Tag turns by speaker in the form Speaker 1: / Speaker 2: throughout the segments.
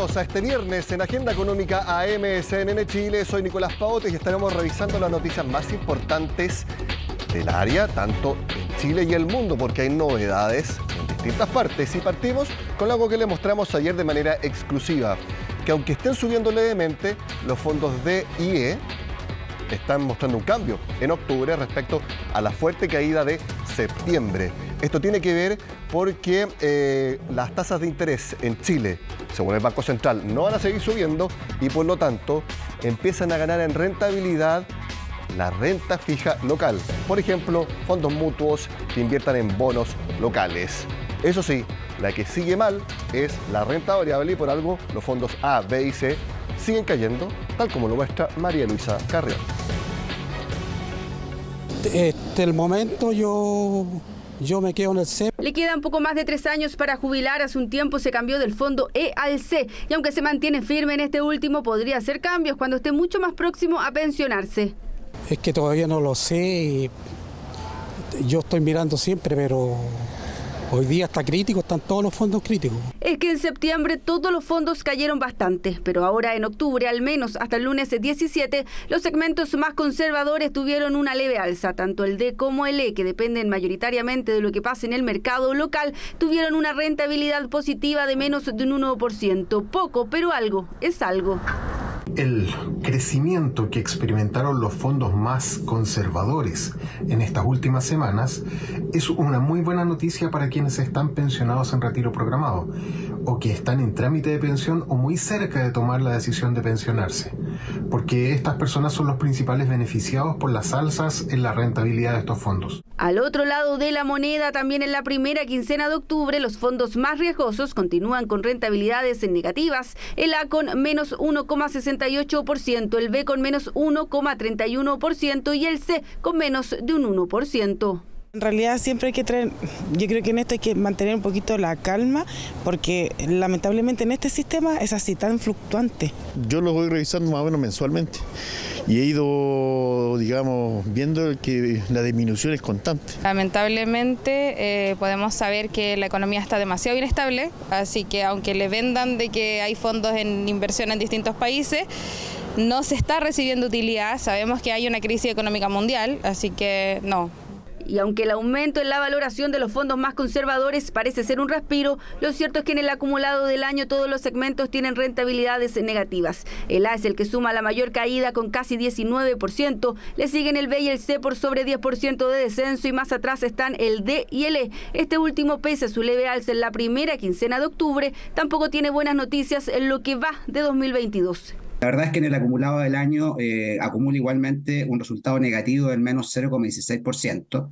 Speaker 1: Bienvenidos a este viernes en Agenda Económica AM CNN Chile. Soy Nicolás Paotes y estaremos revisando las noticias más importantes del área, tanto en Chile y el mundo, porque hay novedades en distintas partes. Y partimos con algo que le mostramos ayer de manera exclusiva, que aunque estén subiendo levemente, los fondos DIE están mostrando un cambio en octubre respecto a la fuerte caída de septiembre. Esto tiene que ver porque las tasas de interés en Chile, según el Banco Central, no van a seguir subiendo y por lo tanto empiezan a ganar en rentabilidad la renta fija local. Por ejemplo, fondos mutuos que inviertan en bonos locales. Eso sí, la que sigue mal es la renta variable y por algo los fondos A, B y C siguen cayendo, tal como lo muestra María Luisa Carrión.
Speaker 2: El momento yo me quedo en el C.
Speaker 3: Le quedan poco más de 3 años para jubilar. Hace un tiempo se cambió del fondo E al C y aunque se mantiene firme en este último, podría hacer cambios cuando esté mucho más próximo a pensionarse.
Speaker 2: Es que todavía no lo sé y yo estoy mirando siempre, pero hoy día está crítico, están todos los fondos críticos.
Speaker 3: Es que en septiembre todos los fondos cayeron bastante, pero ahora en octubre, al menos hasta el lunes 17, los segmentos más conservadores tuvieron una leve alza. Tanto el D como el E, que dependen mayoritariamente de lo que pase en el mercado local, tuvieron una rentabilidad positiva de menos de un 1%. Poco, pero algo es algo.
Speaker 4: El crecimiento que experimentaron los fondos más conservadores en estas últimas semanas es una muy buena noticia para quienes están pensionados en retiro programado o que están en trámite de pensión o muy cerca de tomar la decisión de pensionarse, porque estas personas son los principales beneficiados por las alzas en la rentabilidad de estos fondos.
Speaker 3: Al otro lado de la moneda, también en la primera quincena de octubre, los fondos más riesgosos continúan con rentabilidades negativas. El A con menos 1,68%, el B con menos 1,31% y el C con menos de un 1%.
Speaker 5: En realidad siempre hay que yo creo que en esto hay que mantener un poquito la calma, porque lamentablemente en este sistema es así, tan fluctuante.
Speaker 6: Yo lo voy revisando más o menos mensualmente y he ido, digamos, viendo que la disminución es constante.
Speaker 7: Lamentablemente podemos saber que la economía está demasiado inestable, así que aunque le vendan de que hay fondos en inversión en distintos países, no se está recibiendo utilidad. Sabemos que hay una crisis económica mundial, así que no.
Speaker 3: Y aunque el aumento en la valoración de los fondos más conservadores parece ser un respiro, lo cierto es que en el acumulado del año todos los segmentos tienen rentabilidades negativas. El A es el que suma la mayor caída con casi 19%, le siguen el B y el C por sobre 10% de descenso y más atrás están el D y el E. Este último, pese a su leve alza en la primera quincena de octubre, tampoco tiene buenas noticias en lo que va de 2022.
Speaker 8: La verdad es que en el acumulado del año acumula igualmente un resultado negativo del menos 0,16%,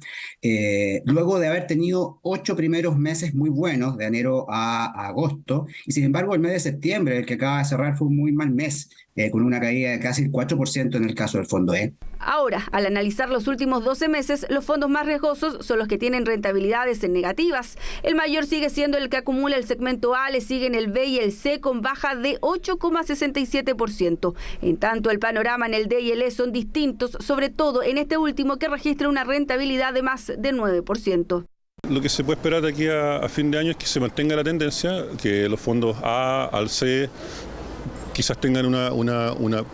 Speaker 8: luego de haber tenido 8 primeros meses muy buenos, de enero a agosto, y sin embargo el mes de septiembre, el que acaba de cerrar, fue un muy mal mes, con una caída de casi el 4% en el caso del fondo E.
Speaker 3: Ahora, al analizar los últimos 12 meses, los fondos más riesgosos son los que tienen rentabilidades negativas. El mayor sigue siendo el que acumula el segmento A, le siguen el B y el C con baja de 8,67%. En tanto, el panorama en el D y el E son distintos, sobre todo en este último que registra una rentabilidad de más de 9%.
Speaker 9: Lo que se puede esperar de aquí a fin de año es que se mantenga la tendencia, que los fondos A al C quizás tengan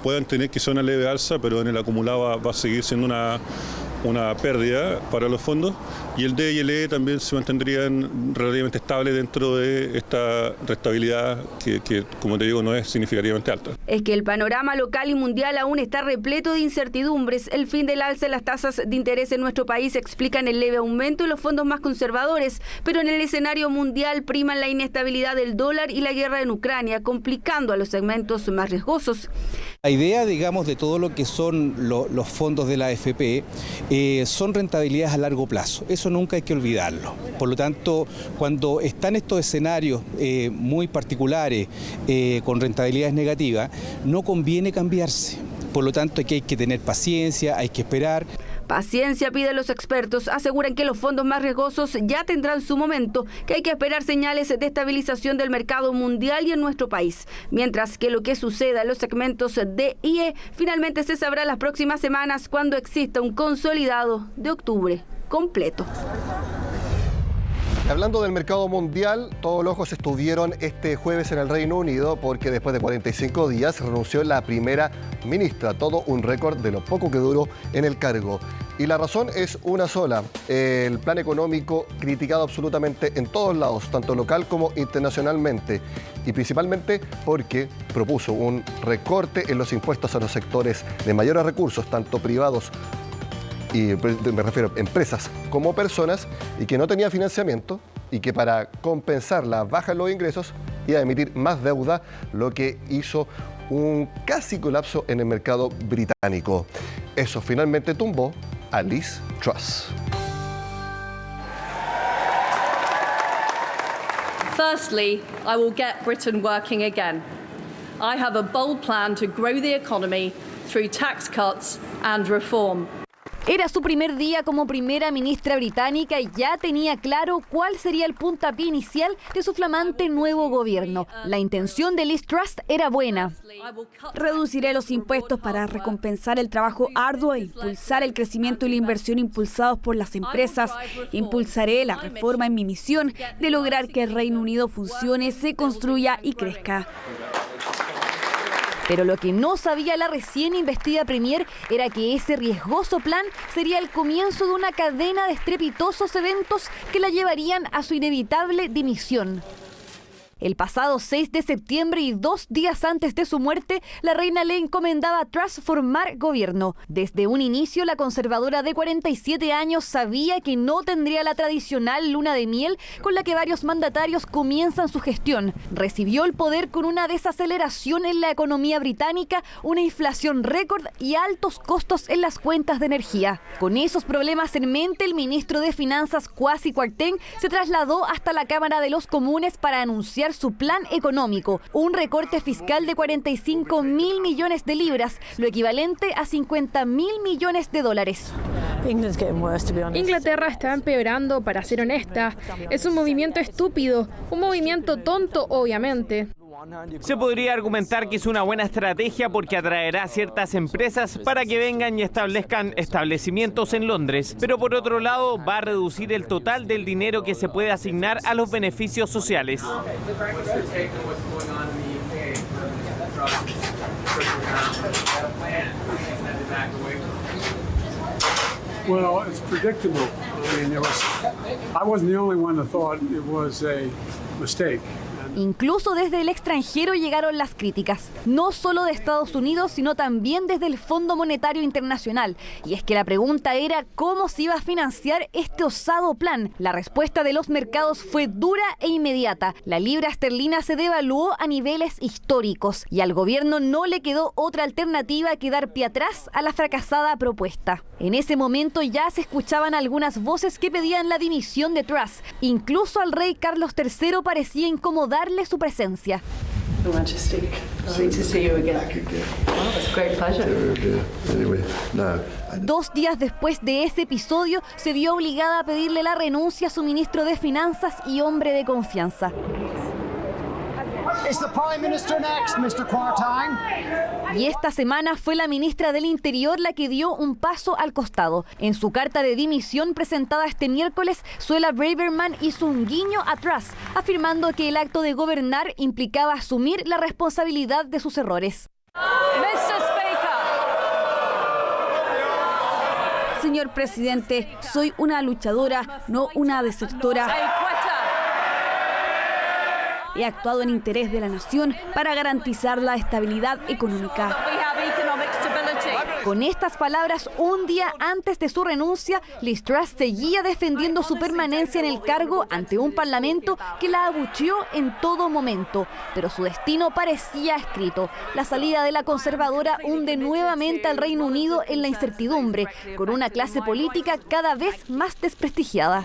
Speaker 9: puedan tener quizás una leve alza, pero en el acumulado va a seguir siendo una pérdida para los fondos, y el D y el E también se mantendrían relativamente estables dentro de esta rentabilidad que, como te digo, no es significativamente alta.
Speaker 3: Es que el panorama local y mundial aún está repleto de incertidumbres. El fin del alza en las tasas de interés en nuestro país explican el leve aumento de los fondos más conservadores, pero en el escenario mundial priman la inestabilidad del dólar y la guerra en Ucrania, complicando a los segmentos más riesgosos.
Speaker 10: La idea, digamos, de todo lo que son los fondos de la AFP son rentabilidades a largo plazo. Eso nunca hay que olvidarlo. Por lo tanto, cuando están estos escenarios muy particulares con rentabilidades negativas, no conviene cambiarse. Por lo tanto, aquí hay que tener paciencia, hay que esperar.
Speaker 3: Paciencia piden los expertos. Aseguran que los fondos más riesgosos ya tendrán su momento, que hay que esperar señales de estabilización del mercado mundial y en nuestro país. Mientras que lo que suceda en los segmentos D y E finalmente se sabrá las próximas semanas cuando exista un consolidado de octubre completo.
Speaker 1: Hablando del mercado mundial, todos los ojos estuvieron este jueves en el Reino Unido porque después de 45 días renunció la primera ministra, todo un récord de lo poco que duró en el cargo. Y la razón es una sola, el plan económico criticado absolutamente en todos lados, tanto local como internacionalmente, y principalmente porque propuso un recorte en los impuestos a los sectores de mayores recursos, tanto privados y me refiero a empresas como personas, y que no tenía financiamiento y que para compensar la baja en los ingresos iba a emitir más deuda, lo que hizo un casi colapso en el mercado británico. Eso finalmente tumbó a Liz Truss.
Speaker 11: Firstly, I will get Britain working again. I have a bold plan to grow the economy through tax cuts and reform.
Speaker 3: Era su primer día como primera ministra británica y ya tenía claro cuál sería el puntapié inicial de su flamante nuevo gobierno. La intención de Liz Truss era buena. Reduciré los impuestos para recompensar el trabajo arduo e impulsar el crecimiento y la inversión impulsados por las empresas. Impulsaré la reforma en mi misión de lograr que el Reino Unido funcione, se construya y crezca. Pero lo que no sabía la recién investida Premier era que ese riesgoso plan sería el comienzo de una cadena de estrepitosos eventos que la llevarían a su inevitable dimisión. El pasado 6 de septiembre y 2 días antes de su muerte, la reina le encomendaba a Truss formar gobierno. Desde un inicio, la conservadora de 47 años sabía que no tendría la tradicional luna de miel con la que varios mandatarios comienzan su gestión. Recibió el poder con una desaceleración en la economía británica, una inflación récord y altos costos en las cuentas de energía. Con esos problemas en mente, el ministro de Finanzas, Kwasi Kwarteng, se trasladó hasta la Cámara de los Comunes para anunciar su plan económico, un recorte fiscal de 45.000 millones de libras, lo equivalente a 50.000 millones de dólares.
Speaker 12: Inglaterra está empeorando, para ser honesta. Es un movimiento estúpido, un movimiento tonto, obviamente.
Speaker 13: Se podría argumentar que es una buena estrategia porque atraerá a ciertas empresas para que vengan y establezcan establecimientos en Londres, pero por otro lado va a reducir el total del dinero que se puede asignar a los beneficios sociales.
Speaker 14: Well, it's predictable. I mean, I wasn't the only one that thought it was a mistake.
Speaker 3: Incluso desde el extranjero llegaron las críticas, no solo de Estados Unidos, sino también desde el Fondo Monetario Internacional. Y es que la pregunta era cómo se iba a financiar este osado plan. La respuesta de los mercados fue dura e inmediata. La libra esterlina se devaluó a niveles históricos y al gobierno no le quedó otra alternativa que dar pie atrás a la fracasada propuesta. En ese momento ya se escuchaban algunas voces que pedían la dimisión de Truss. Incluso al rey Carlos III parecía incomodarle su presencia. Dos días después de ese episodio, se vio obligada a pedirle la renuncia a su ministro de Finanzas y hombre de confianza. Y esta semana fue la ministra del Interior la que dio un paso al costado. En su carta de dimisión presentada este miércoles, Suella Braverman hizo un guiño a Truss, afirmando que el acto de gobernar implicaba asumir la responsabilidad de sus errores. Señor presidente, soy una luchadora, no una desertora. He actuado en interés de la nación para garantizar la estabilidad económica. Con estas palabras, un día antes de su renuncia, Liz Truss seguía defendiendo su permanencia en el cargo ante un parlamento que la abucheó en todo momento. Pero su destino parecía escrito. La salida de la conservadora hunde nuevamente al Reino Unido en la incertidumbre, con una clase política cada vez más desprestigiada.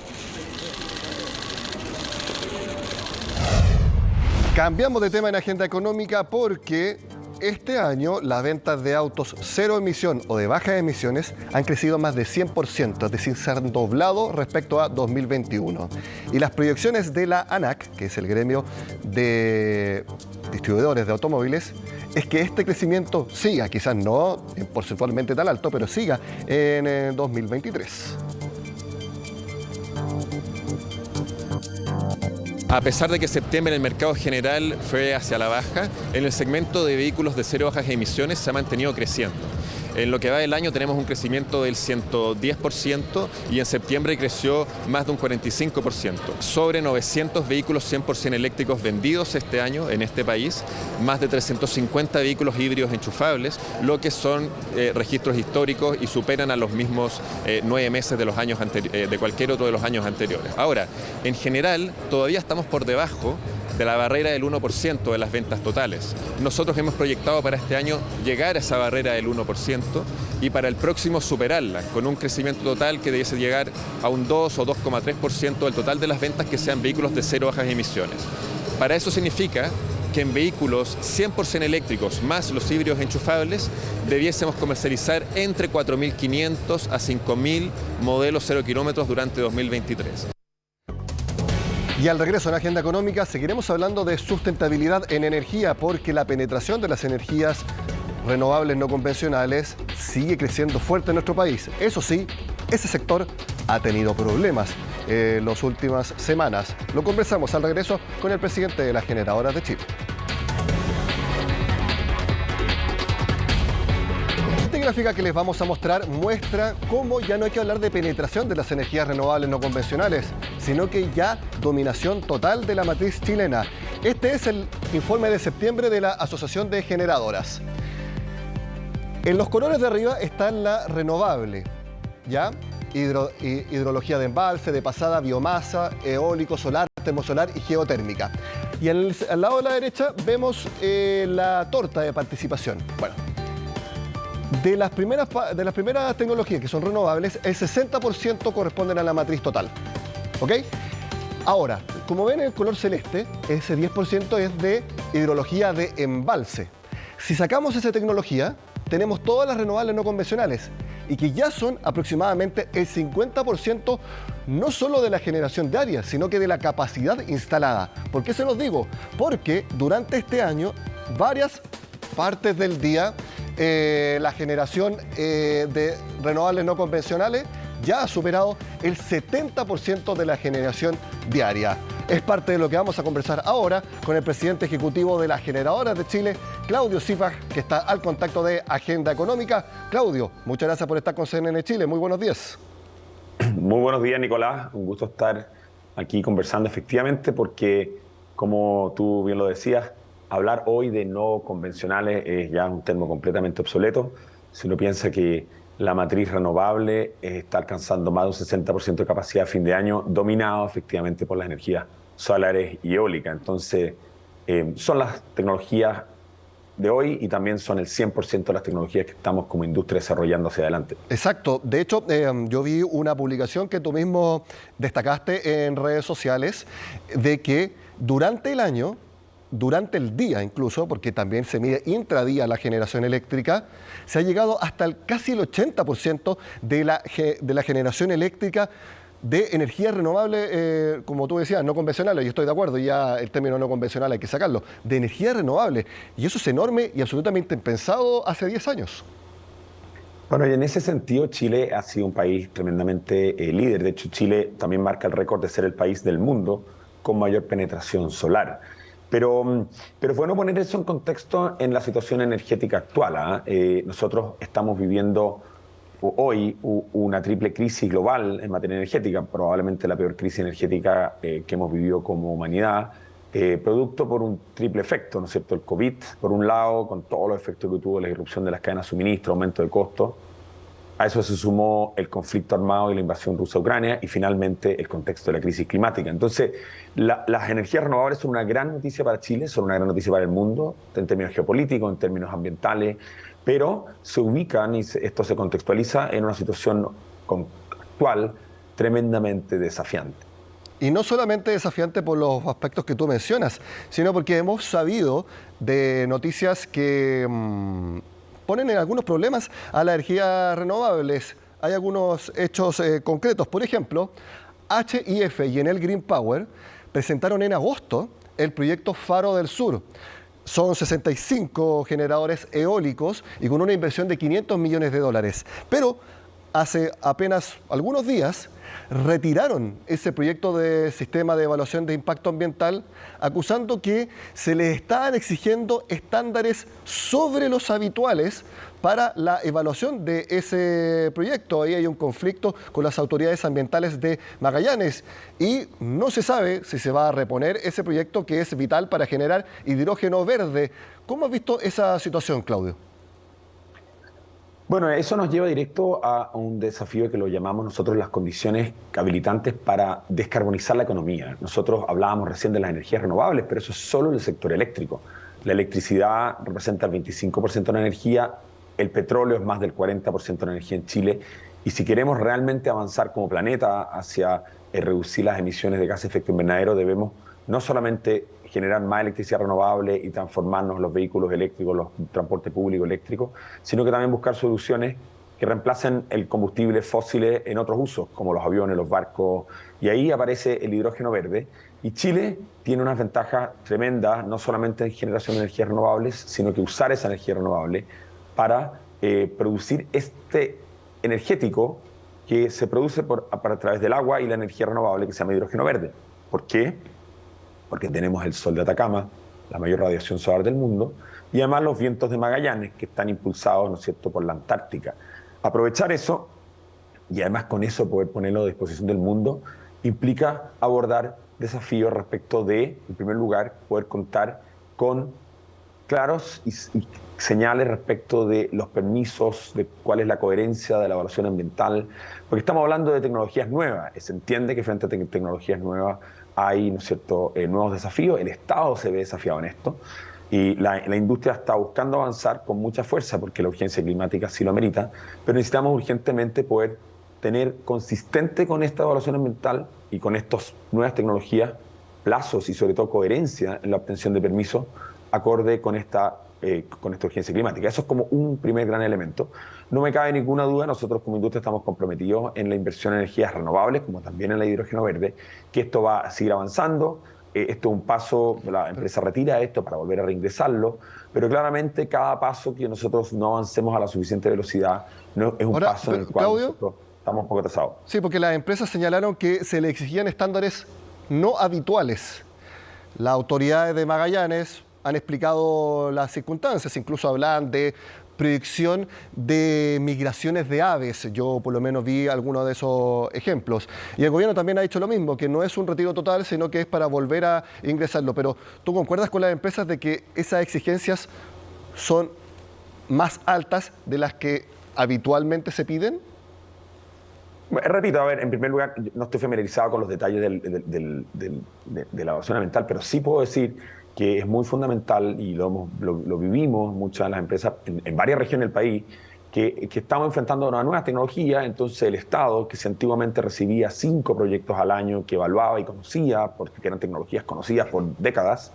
Speaker 1: Cambiamos de tema en agenda económica porque este año las ventas de autos cero emisión o de bajas emisiones han crecido más de 100%, es decir, se han doblado respecto a 2021. Y las proyecciones de la ANAC, que es el gremio de distribuidores de automóviles, es que este crecimiento siga, quizás no porcentualmente tan alto, pero siga en 2023.
Speaker 15: A pesar de que septiembre en el mercado general fue hacia la baja, en el segmento de vehículos de cero bajas emisiones se ha mantenido creciendo. En lo que va del año tenemos un crecimiento del 110% y en septiembre creció más de un 45%. Sobre 900 vehículos 100% eléctricos vendidos este año en este país, más de 350 vehículos híbridos enchufables, lo que son registros históricos y superan a los mismos 9 meses de los años de cualquier otro de los años anteriores. Ahora, en general, todavía estamos por debajo de la barrera del 1% de las ventas totales. Nosotros hemos proyectado para este año llegar a esa barrera del 1% y para el próximo superarla, con un crecimiento total que debiese llegar a un 2 o 2,3% del total de las ventas que sean vehículos de cero bajas emisiones. Para eso significa que en vehículos 100% eléctricos más los híbridos enchufables debiésemos comercializar entre 4.500 a 5.000 modelos 0 kilómetros durante 2023.
Speaker 1: Y al regreso en la agenda económica seguiremos hablando de sustentabilidad en energía porque la penetración de las energías renovables no convencionales sigue creciendo fuerte en nuestro país. Eso sí, ese sector ha tenido problemas en las últimas semanas. Lo conversamos al regreso con el presidente de las Generadoras de Chile. Esta gráfica que les vamos a mostrar muestra cómo ya no hay que hablar de penetración de las energías renovables no convencionales, sino que ya dominación total de la matriz chilena. Este es el informe de septiembre de la Asociación de Generadoras. En los colores de arriba está la renovable, ¿ya? Hidrología de embalse, de pasada, biomasa, eólico, solar, termosolar y geotérmica. Y al lado de la derecha vemos la torta de participación. Bueno, de las primeras tecnologías que son renovables, el 60% corresponden a la matriz total. ¿Ok? Ahora, como ven en el color celeste, ese 10% es de hidrología de embalse. Si sacamos esa tecnología, tenemos todas las renovables no convencionales y que ya son aproximadamente el 50% no solo de la generación diaria, sino que de la capacidad instalada. ¿Por qué se los digo? Porque durante este año, varias partes del día, la generación de renovables no convencionales ya ha superado el 70% de la generación diaria. Es parte de lo que vamos a conversar ahora con el presidente ejecutivo de las Generadoras de Chile, Claudio Sifach, que está al contacto de Agenda Económica. Claudio, muchas gracias por estar con CNN Chile. Muy buenos días.
Speaker 16: Muy buenos días, Nicolás. Un gusto estar aquí conversando efectivamente porque, como tú bien lo decías, hablar hoy de no convencionales es ya un término completamente obsoleto. Si uno piensa que la matriz renovable está alcanzando más de un 60% de capacidad a fin de año, dominado efectivamente por las energías solares y eólicas. Entonces, son las tecnologías de hoy y también son el 100% de las tecnologías que estamos como industria desarrollando hacia adelante.
Speaker 1: Exacto. De hecho, yo vi una publicación que tú mismo destacaste en redes sociales de que durante el año, durante el día incluso, porque también se mide intradía la generación eléctrica, se ha llegado hasta casi el 80% de la generación eléctrica de energía renovable, como tú decías, no convencional, y estoy de acuerdo, ya el término no convencional hay que sacarlo, de energía renovable. Y eso es enorme y absolutamente impensado hace 10 años.
Speaker 16: Bueno, y en ese sentido Chile ha sido un país tremendamente líder. De hecho, Chile también marca el récord de ser el país del mundo con mayor penetración solar. Pero es bueno poner eso en contexto en la situación energética actual. Nosotros estamos viviendo hoy una triple crisis global en materia energética, probablemente la peor crisis energética que hemos vivido como humanidad, producto por un triple efecto, ¿no es cierto? El COVID, por un lado, con todos los efectos que tuvo la irrupción de las cadenas de suministro, aumento de costos. A eso se sumó el conflicto armado y la invasión rusa a Ucrania y finalmente el contexto de la crisis climática. Entonces, las energías renovables son una gran noticia para Chile, son una gran noticia para el mundo, en términos geopolíticos, en términos ambientales, pero se ubican, y esto se contextualiza, en una situación actual tremendamente desafiante.
Speaker 1: Y no solamente desafiante por los aspectos que tú mencionas, sino porque hemos sabido de noticias que ponen en algunos problemas a las energías renovables. Hay algunos hechos concretos. Por ejemplo, HIF y Enel Green Power presentaron en agosto el proyecto Faro del Sur. Son 65 generadores eólicos y con una inversión de $500 millones. Pero hace apenas algunos días retiraron ese proyecto de sistema de evaluación de impacto ambiental, acusando que se les estaban exigiendo estándares sobre los habituales para la evaluación de ese proyecto. Ahí hay un conflicto con las autoridades ambientales de Magallanes y no se sabe si se va a reponer ese proyecto que es vital para generar hidrógeno verde. ¿Cómo has visto esa situación, Claudio?
Speaker 16: Bueno, eso nos lleva directo a un desafío que lo llamamos nosotros las condiciones habilitantes para descarbonizar la economía. Nosotros hablábamos recién de las energías renovables, pero eso es solo en el sector eléctrico. La electricidad representa el 25% de la energía, el petróleo es más del 40% de la energía en Chile, y si queremos realmente avanzar como planeta hacia reducir las emisiones de gases de efecto invernadero, debemos no solamente generar más electricidad renovable y transformarnos en los vehículos eléctricos, los transporte público eléctrico, sino que también buscar soluciones que reemplacen el combustible fósil en otros usos, como los aviones, los barcos, y ahí aparece el hidrógeno verde. Y Chile tiene unas ventajas tremendas, no solamente en generación de energías renovables, sino que usar esa energía renovable para producir este energético que se produce a través del agua y la energía renovable que se llama hidrógeno verde. ¿Por qué? Porque tenemos el sol de Atacama, la mayor radiación solar del mundo, y además los vientos de Magallanes, que están impulsados, ¿no es cierto?, por la Antártica. Aprovechar eso, y además con eso poder ponerlo a disposición del mundo, implica abordar desafíos respecto de, en primer lugar, poder contar con claros y señales respecto de los permisos, de cuál es la coherencia de la evaluación ambiental, porque estamos hablando de tecnologías nuevas. Se entiende que frente a tecnologías nuevas hay, ¿no es cierto?, nuevos desafíos. El Estado se ve desafiado en esto y la industria está buscando avanzar con mucha fuerza porque la urgencia climática sí lo amerita, pero necesitamos urgentemente poder tener consistente con esta evaluación ambiental y con estas nuevas tecnologías plazos y sobre todo coherencia en la obtención de permisos acorde con esta urgencia climática. Eso es como un primer gran elemento. No me cabe ninguna duda, nosotros como industria estamos comprometidos en la inversión en energías renovables, como también en el hidrógeno verde, que esto va a seguir avanzando. Esto es un paso, la empresa retira esto para volver a reingresarlo, pero claramente cada paso que nosotros no avancemos a la suficiente velocidad no, es un paso en el cual
Speaker 1: Claudio,
Speaker 16: nosotros estamos un poco atrasados.
Speaker 1: Sí, porque las empresas señalaron que se le exigían estándares no habituales. Las autoridades de Magallanes han explicado las circunstancias, incluso hablan de proyección de migraciones de aves. Yo por lo menos vi algunos de esos ejemplos. Y el gobierno también ha dicho lo mismo, que no es un retiro total, sino que es para volver a ingresarlo. Pero ¿tú concuerdas con las empresas de que esas exigencias son más altas de las que habitualmente se piden?
Speaker 16: Repito, a ver, en primer lugar, no estoy familiarizado con los detalles de la evaluación ambiental, pero sí puedo decir que es muy fundamental, y lo vivimos muchas de las empresas en varias regiones del país, que estamos enfrentando una nueva tecnología. Entonces el Estado, que si antiguamente recibía 5 proyectos al año que evaluaba y conocía, porque eran tecnologías conocidas por décadas,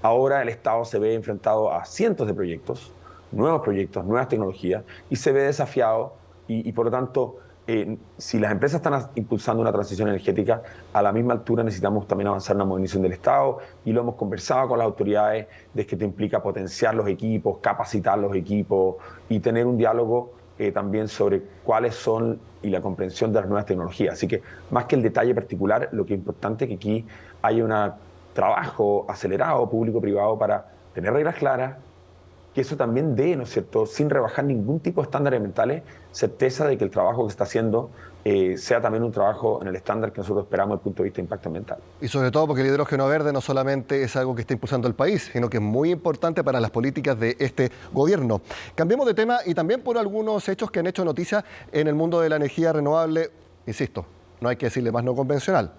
Speaker 16: ahora el Estado se ve enfrentado a cientos de proyectos, nuevas tecnologías, y se ve desafiado, y por lo tanto, si las empresas están impulsando una transición energética, a la misma altura necesitamos también avanzar en una modernización del Estado, y lo hemos conversado con las autoridades de que esto implica potenciar los equipos, capacitar los equipos y tener un diálogo también sobre cuáles son y la comprensión de las nuevas tecnologías. Así que más que el detalle particular, lo que es importante es que aquí haya un trabajo acelerado público-privado para tener reglas claras, que eso también dé, ¿no es cierto?, sin rebajar ningún tipo de estándares ambientales, certeza de que el trabajo que se está haciendo sea también un trabajo en el estándar que nosotros esperamos desde el punto de vista de impacto ambiental.
Speaker 1: Y sobre todo porque el hidrógeno verde no solamente es algo que está impulsando el país, sino que es muy importante para las políticas de este gobierno. Cambiemos de tema y también por algunos hechos que han hecho noticia en el mundo de la energía renovable, insisto, no hay que decirle más no convencional.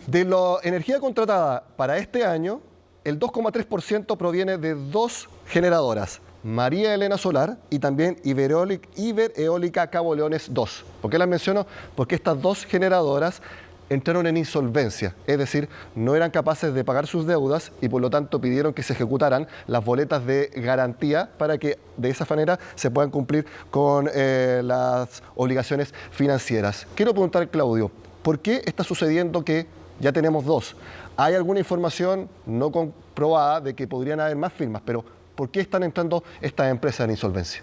Speaker 1: De la energía contratada para este año, el 2,3% proviene de 2 generadoras, María Elena Solar y también Ibereólica Cabo Leones 2. ¿Por qué las menciono? Porque estas 2 generadoras entraron en insolvencia, es decir, no eran capaces de pagar sus deudas y por lo tanto pidieron que se ejecutaran las boletas de garantía para que de esa manera se puedan cumplir con las obligaciones financieras. Quiero preguntar, Claudio, ¿por qué está sucediendo que ya tenemos 2? ¿Hay alguna información no comprobada de que podrían haber más firmas? Pero ¿por qué están entrando estas empresas en insolvencia?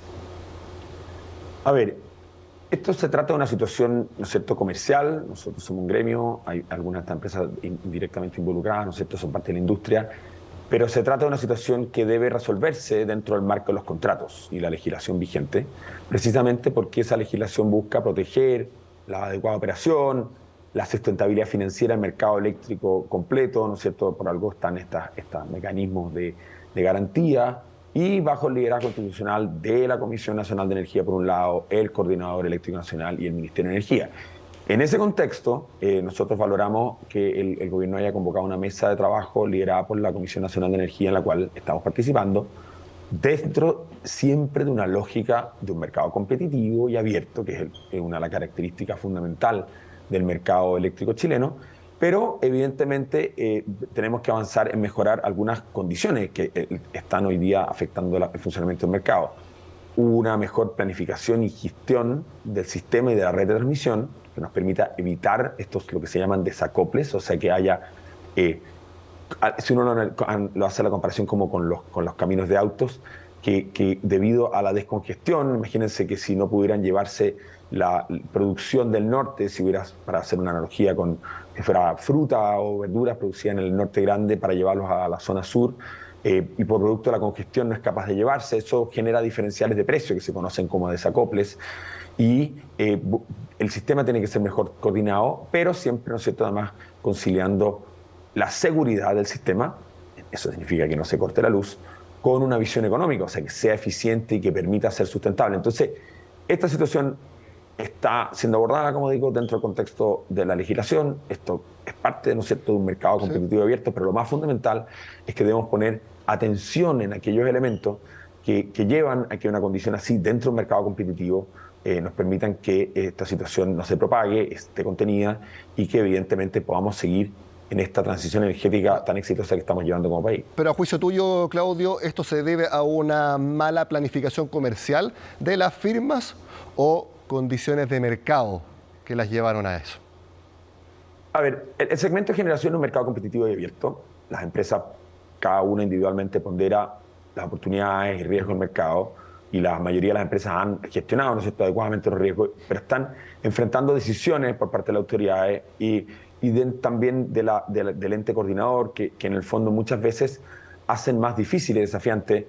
Speaker 16: A ver, Esto se trata de una situación, ¿no es cierto?, comercial. Nosotros somos un gremio, hay algunas de estas empresas indirectamente involucradas, ¿no es cierto?, son parte de la industria, pero se trata de una situación que debe resolverse dentro del marco de los contratos y la legislación vigente, precisamente porque esa legislación busca proteger la adecuada operación, la sustentabilidad financiera del mercado eléctrico completo, ¿no es cierto?, por algo están estos mecanismos de garantía, y bajo el liderazgo institucional de la Comisión Nacional de Energía, por un lado, el Coordinador Eléctrico Nacional y el Ministerio de Energía. En ese contexto, nosotros valoramos que el gobierno haya convocado una mesa de trabajo liderada por la Comisión Nacional de Energía, en la cual estamos participando, dentro siempre de una lógica de un mercado competitivo y abierto, que es una de las características fundamentales del mercado eléctrico chileno, pero evidentemente tenemos que avanzar en mejorar algunas condiciones que están hoy día afectando el funcionamiento del mercado. Una mejor planificación y gestión del sistema y de la red de transmisión que nos permita evitar estos, lo que se llaman desacoples, o sea que haya, si uno lo hace la comparación como con los caminos de autos, que debido a la descongestión, imagínense que si no pudieran llevarse la producción del norte, si hubiera, para hacer una analogía con que fuera fruta o verduras producidas en el norte grande para llevarlos a la zona sur, y por producto de la congestión no es capaz de llevarse, eso genera diferenciales de precio que se conocen como desacoples, y el sistema tiene que ser mejor coordinado, pero siempre, ¿no es cierto?, además conciliando la seguridad del sistema, eso significa que no se corte la luz, con una visión económica, o sea, que sea eficiente y que permita ser sustentable. Entonces, esta situación está siendo abordada, como digo, dentro del contexto de la legislación. Esto es parte, ¿no es cierto?, de un mercado competitivo abierto, pero lo más fundamental es que debemos poner atención en aquellos elementos que llevan a que una condición así dentro de un mercado competitivo nos permitan que esta situación no se propague, esté contenida y que evidentemente podamos seguir en esta transición energética tan exitosa que estamos llevando como país.
Speaker 1: Pero a juicio tuyo, Claudio, ¿esto se debe a una mala planificación comercial de las firmas o condiciones de mercado que las llevaron a eso?
Speaker 16: A ver, el segmento de generación es un mercado competitivo y abierto. Las empresas, cada una individualmente pondera las oportunidades y riesgos del mercado, y la mayoría de las empresas han gestionado, ¿no es cierto?, adecuadamente los riesgos, pero están enfrentando decisiones por parte de las autoridades y también del ente coordinador, que en el fondo muchas veces hacen más difícil y desafiante,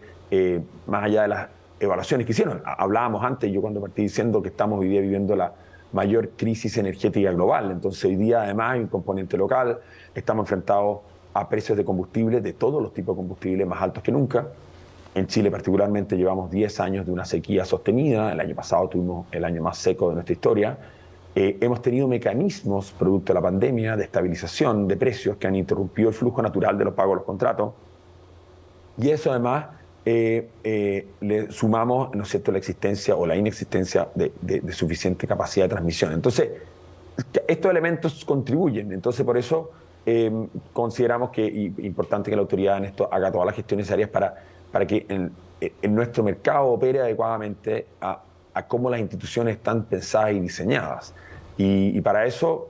Speaker 16: más allá de las evaluaciones que hicieron. Hablábamos antes, yo cuando partí diciendo que estamos hoy día viviendo la mayor crisis energética global, entonces hoy día además hay un componente local, estamos enfrentados a precios de combustible, de todos los tipos de combustible, más altos que nunca. En Chile particularmente llevamos 10 años de una sequía sostenida, el año pasado tuvimos el año más seco de nuestra historia. Hemos tenido mecanismos, producto de la pandemia, de estabilización de precios que han interrumpido el flujo natural de los pagos de los contratos. Y eso además le sumamos, ¿no es cierto?, la existencia o la inexistencia de suficiente capacidad de transmisión. Entonces, estos elementos contribuyen. Entonces, por eso consideramos que es importante que la autoridad en esto haga todas las gestiones necesarias para que en nuestro mercado opere adecuadamente a cómo las instituciones están pensadas y diseñadas. Y para eso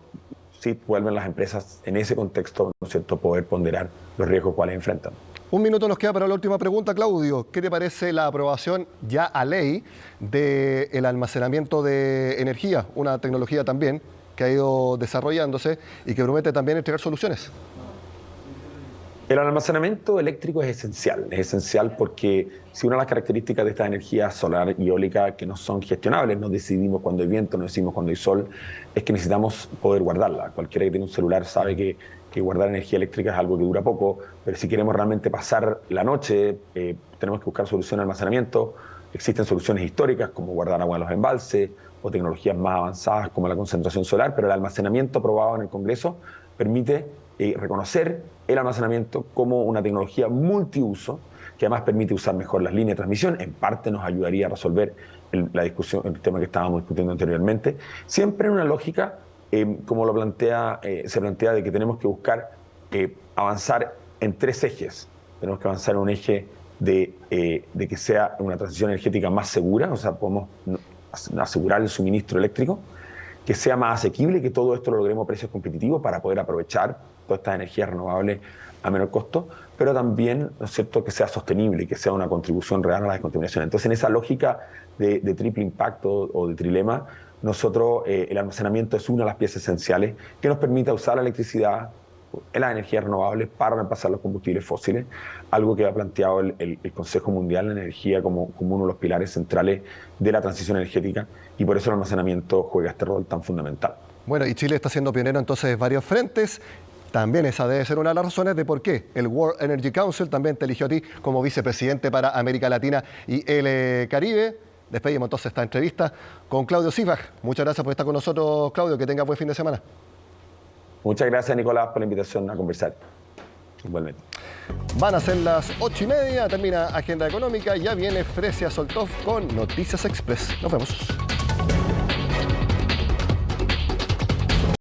Speaker 16: sí vuelven las empresas en ese contexto, ¿no es cierto?, poder ponderar los riesgos cuales enfrentan.
Speaker 1: Un minuto nos queda para la última pregunta, Claudio. ¿Qué te parece la aprobación ya a ley del almacenamiento de energía? Una tecnología también que ha ido desarrollándose y que promete también entregar soluciones.
Speaker 16: El almacenamiento eléctrico es esencial porque si una de las características de esta energía solar y eólica que no son gestionables, no decidimos cuando hay viento, no decidimos cuando hay sol, es que necesitamos poder guardarla. Cualquiera que tiene un celular sabe que guardar energía eléctrica es algo que dura poco, pero si queremos realmente pasar la noche, tenemos que buscar soluciones de almacenamiento. Existen soluciones históricas como guardar agua en los embalses o tecnologías más avanzadas como la concentración solar, pero el almacenamiento aprobado en el Congreso permite reconocer el almacenamiento como una tecnología multiuso que además permite usar mejor las líneas de transmisión. En parte nos ayudaría a resolver el tema que estábamos discutiendo anteriormente, siempre en una lógica como se plantea de que tenemos que buscar avanzar en 3 ejes. Tenemos que avanzar en un eje de que sea una transición energética más segura, o sea, podemos asegurar el suministro eléctrico, que sea más asequible y que todo esto lo logremos a precios competitivos para poder aprovechar todas estas energías renovables a menor costo, pero también, ¿no es cierto?, que sea sostenible y que sea una contribución real a la descontaminación. Entonces, en esa lógica de triple impacto o de trilema, nosotros el almacenamiento es una de las piezas esenciales que nos permite usar la electricidad, las energías renovables para reemplazar los combustibles fósiles, algo que ha planteado el Consejo Mundial de la Energía como uno de los pilares centrales de la transición energética, y por eso el almacenamiento juega este rol tan fundamental.
Speaker 1: Bueno, y Chile está siendo pionero entonces en varios frentes. También esa debe ser una de las razones de por qué el World Energy Council también te eligió a ti como vicepresidente para América Latina y el Caribe. Despedimos entonces esta entrevista con Claudio Sivag. Muchas gracias por estar con nosotros, Claudio. Que tenga buen fin de semana.
Speaker 16: Muchas gracias, Nicolás, por la invitación a conversar. Igualmente.
Speaker 1: Van a ser las 8:30, termina Agenda Económica, ya viene Fresia Soltov con Noticias Express. Nos vemos.